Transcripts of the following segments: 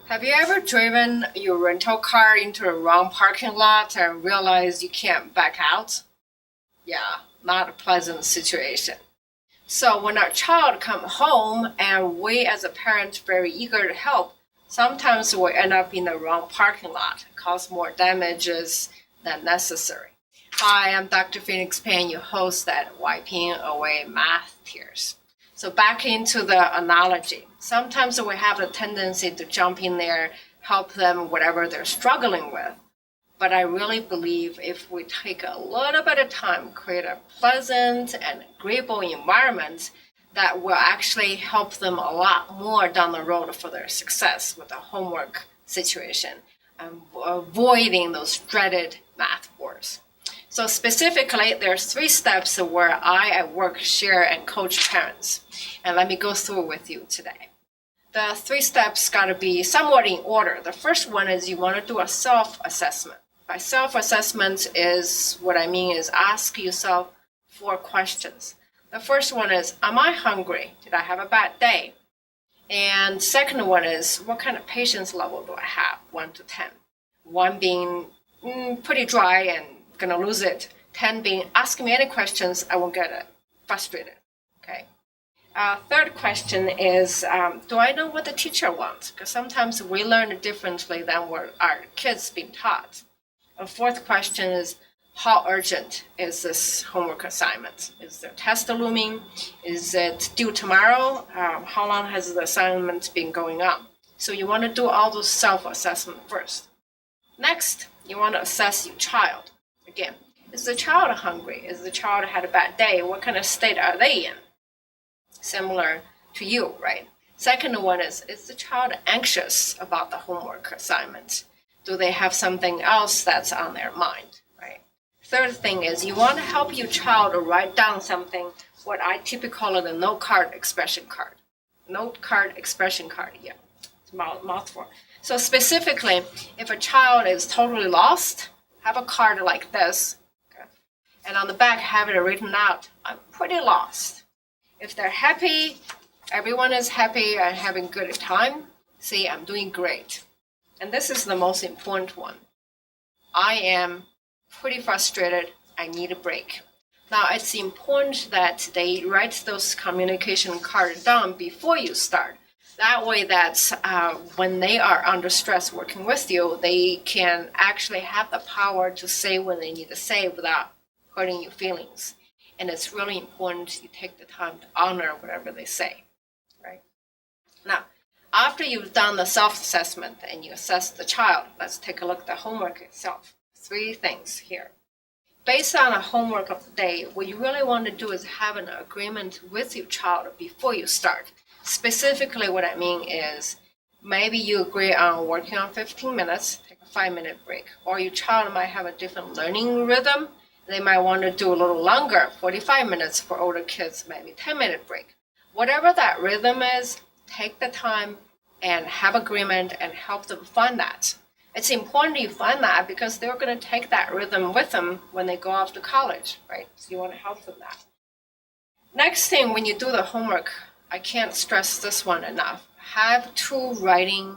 Have you ever driven your rental car into the wrong parking lot and realized you can't back out? Yeah, not a pleasant situation. So when our child comes home and we as a parent very eager to help, sometimes we end up in the wrong parking lot, cause more damages than necessary. Hi, I'm Dr. Phoenix Payne, your host at Wiping Away Math Tears. So back into the analogy. Sometimes we have the tendency to jump in there, help them whatever they're struggling with. But I really believe if we take a little bit of time, create a pleasant and agreeable environment, that will actually help them a lot more down the road for their success with the homework situation and avoiding those dreaded math wars. So specifically, there's 3 steps where I at work share and coach parents. And let me go through with you today. The 3 steps got to be somewhat in order. The first one is you want to do a self-assessment. By self-assessment is what I mean is ask yourself 4 questions. The first one is, am I hungry? Did I have a bad day? And second one is, what kind of patience level do I have? 1 to 10. 1 being pretty dry and gonna lose it. 10 being, ask me any questions, I won't get it. Frustrated. Okay. Third question is, do I know what the teacher wants? Because sometimes we learn differently than what our kids being taught. A fourth question is, how urgent is this homework assignment? Is there a test looming? Is it due tomorrow? How long has the assignment been going on? So you want to do all those self-assessment first. Next, you want to assess your child. Again, is the child hungry? Is the child had a bad day? What kind of state are they in? Similar to you, right? Second one is the child anxious about the homework assignment? Do they have something else that's on their mind, right? Third thing is you want to help your child write down something, what I typically call it a note card expression card. Note card expression card, yeah, it's a mouthful. So specifically, if a child is totally lost, have a card like this, okay? And on the back have it written out, I'm pretty lost. If they're happy, everyone is happy and having good time, see, I'm doing great. And this is the most important one. I am pretty frustrated, I need a break. Now, it's important that they write those communication cards down before you start. That way that when they are under stress working with you, they can actually have the power to say what they need to say without hurting your feelings. And it's really important you take the time to honor whatever they say, right? Now, after you've done the self-assessment and you assess the child, let's take a look at the homework itself. 3 things here. Based on the homework of the day, what you really want to do is have an agreement with your child before you start. Specifically, what I mean is maybe you agree on working on 15 minutes, take a 5-minute break, or your child might have a different learning rhythm. They might want to do a little longer, 45 minutes for older kids, maybe 10-minute break. Whatever that rhythm is, take the time and have agreement and help them find that. It's important you find that because they're going to take that rhythm with them when they go off to college, right? So you want to help them that. Next thing, when you do the homework, I can't stress this one enough. Have 2 writing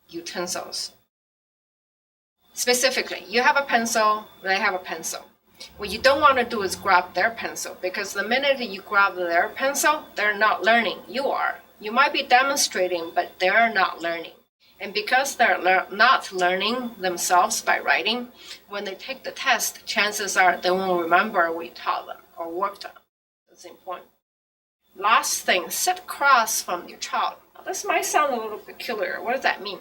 utensils. Specifically, you have a pencil, they have a pencil. What you don't want to do is grab their pencil because the minute you grab their pencil, they're not learning. You are. You might be demonstrating, but they're not learning. And because they're not learning themselves by writing, when they take the test, chances are they won't remember what you taught them or worked on. That's important. Last thing, sit across from your child. Now, this might sound a little peculiar. What does that mean?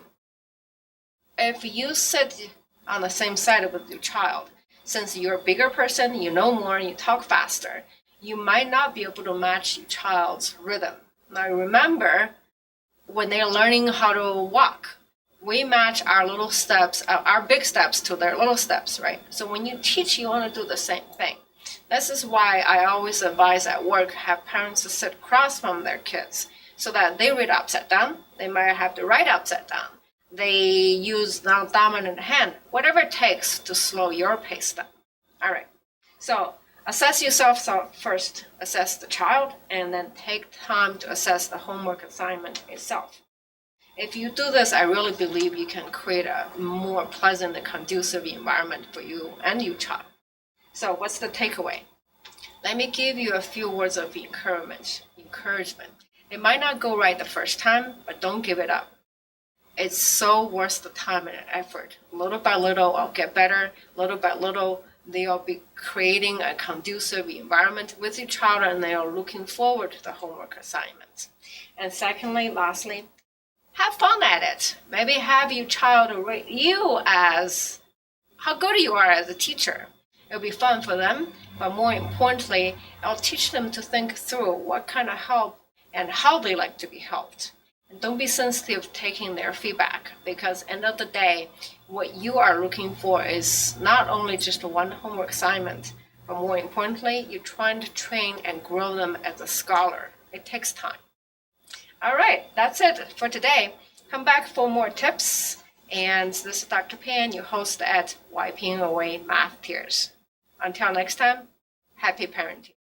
If you sit on the same side with your child, since you're a bigger person, you know more, and you talk faster, you might not be able to match your child's rhythm. Now remember, when they're learning how to walk, we match our little steps, our big steps to their little steps, right? So when you teach, you want to do the same thing. This is why I always advise at work, have parents to sit across from their kids so that they read upside down. They might have to write upside down. They use non-dominant hand, whatever it takes to slow your pace down. All right, so assess yourself first, assess the child, and then take time to assess the homework assignment itself. If you do this, I really believe you can create a more pleasant and conducive environment for you and your child. So what's the takeaway? Let me give you a few words of encouragement. It might not go right the first time, but don't give it up. It's so worth the time and effort. Little by little, I'll get better. Little by little, they'll be creating a conducive environment with your child, and they are looking forward to the homework assignments. And lastly, have fun at it. Maybe have your child rate you as how good you are as a teacher. It'll be fun for them, but more importantly, I'll teach them to think through what kind of help and how they like to be helped. And don't be sensitive to taking their feedback, because end of the day, what you are looking for is not only just one homework assignment, but more importantly, you're trying to train and grow them as a scholar. It takes time. All right, that's it for today. Come back for more tips. And this is Dr. Pan, your host at Wiping Away Math Tears. Until next time, happy parenting.